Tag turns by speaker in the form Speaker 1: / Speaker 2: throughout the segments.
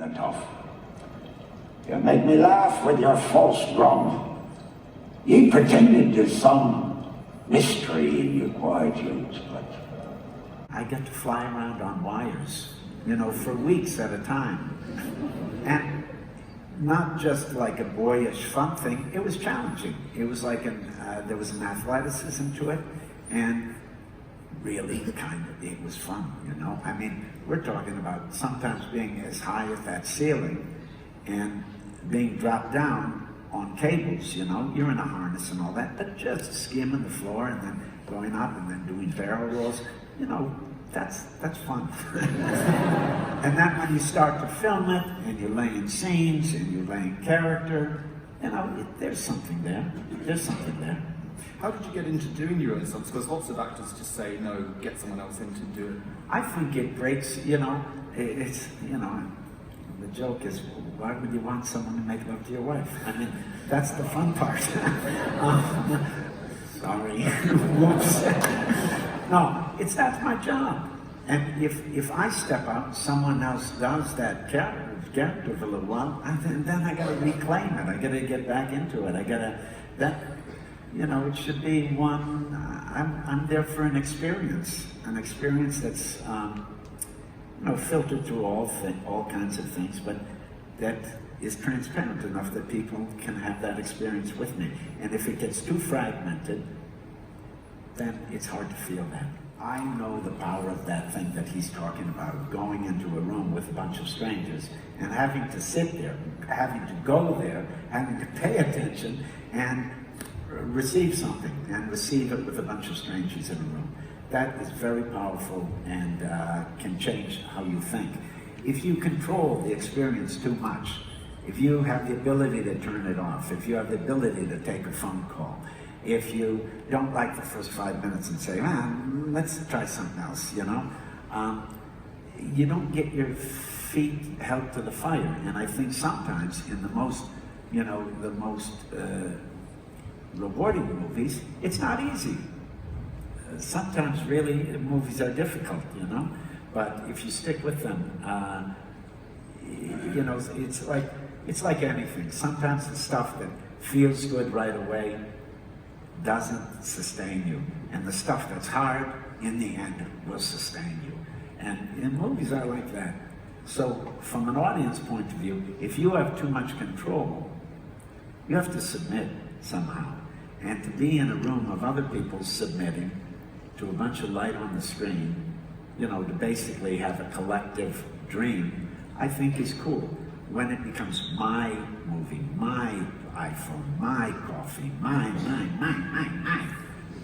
Speaker 1: Atif. You make me laugh with your false drum. Ye pretended there's some mystery in your quietudes, but
Speaker 2: I get to fly around on wires, you know, for weeks at a time. And not just like a boyish fun thing, it was challenging. It was like there was an athleticism to it, and really it was fun, you know? I mean, we're talking about sometimes being as high as that ceiling and being dropped down on cables, you know? You're in a harness and all that, but just skimming the floor and then going up and then doing barrel rolls, you know, that's fun. And then when you start to film it and you're laying scenes and you're laying character, you know, there's something there. There's something there.
Speaker 3: How did you get into doing your own stunts? Because lots of actors just say, no, get someone else in to do it.
Speaker 2: I think it breaks, you know, it's, you know, the joke is, why would you want someone to make love to your wife? I mean, that's the fun part. Sorry. Whoops. No, that's my job. And if I step out, someone else does that character for a little while, then I gotta reclaim it. I gotta get back into it. You know, it should be one, I'm there for an experience that's, you know, filtered through all kinds of things, but that is transparent enough that people can have that experience with me. And if it gets too fragmented, then it's hard to feel that. I know the power of that thing that he's talking about, going into a room with a bunch of strangers and having to sit there, having to go there, having to pay attention and receive something, and receive it with a bunch of strangers in a room. That is very powerful and can change how you think. If you control the experience too much, if you have the ability to turn it off, if you have the ability to take a phone call, if you don't like the first 5 minutes and say, let's try something else, you know, you don't get your feet held to the fire. And I think sometimes in the most, you know, the most rewarding movies, it's not easy. Sometimes really movies are difficult, you know, but if you stick with them, you know, it's like anything. Sometimes the stuff that feels good right away doesn't sustain you, and the stuff that's hard in the end will sustain you. And movies are like that. So from an audience point of view, if you have too much control, you have to submit somehow. And to be in a room of other people submitting to a bunch of light on the screen, you know, to basically have a collective dream, I think is cool. When it becomes my movie, my iPhone, my coffee, mine.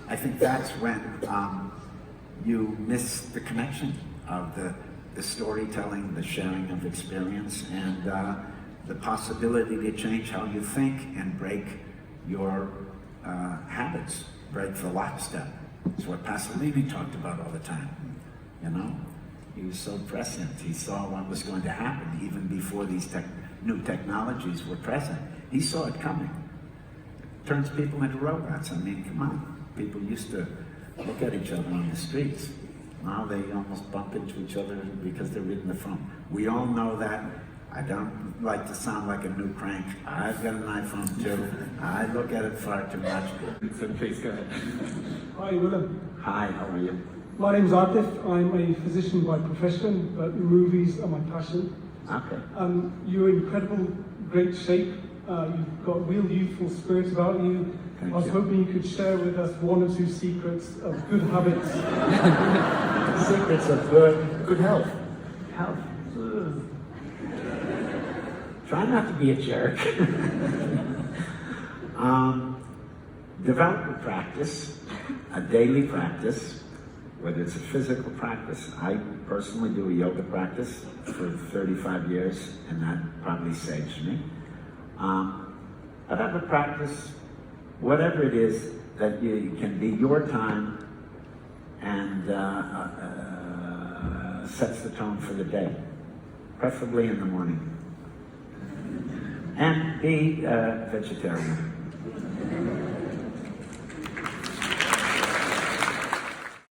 Speaker 2: I think that's when you miss the connection of the storytelling, the sharing of experience, and the possibility to change how you think and break your habits, break the lockstep. It's what Pasolini talked about all the time, you know? He was so prescient. He saw what was going to happen even before these new technologies were present. He saw it coming. It turns people into robots. I mean, come on. People used to look at each other on the streets. Now they almost bump into each other because they're reading the phone. We all know that. I don't like to sound like a new crank. I've got an iPhone too. I look at it far too much.
Speaker 3: So please go ahead.
Speaker 4: Hi, Willem.
Speaker 2: Hi, how are you?
Speaker 4: My name's Atif. I'm a physician by profession, but movies are my passion.
Speaker 2: Okay.
Speaker 4: You're in incredible, great shape. You've got real youthful spirit about you. I was hoping you could share with us one or two secrets of good habits.
Speaker 2: Secrets of good health. Health. Try not to be a jerk. Develop a practice, a daily practice, whether it's a physical practice. I personally do a yoga practice for 35 years, and that probably saves me. But have a practice, whatever it is, that you can be your time and sets the tone for the day, preferably in the morning. And be vegetarian.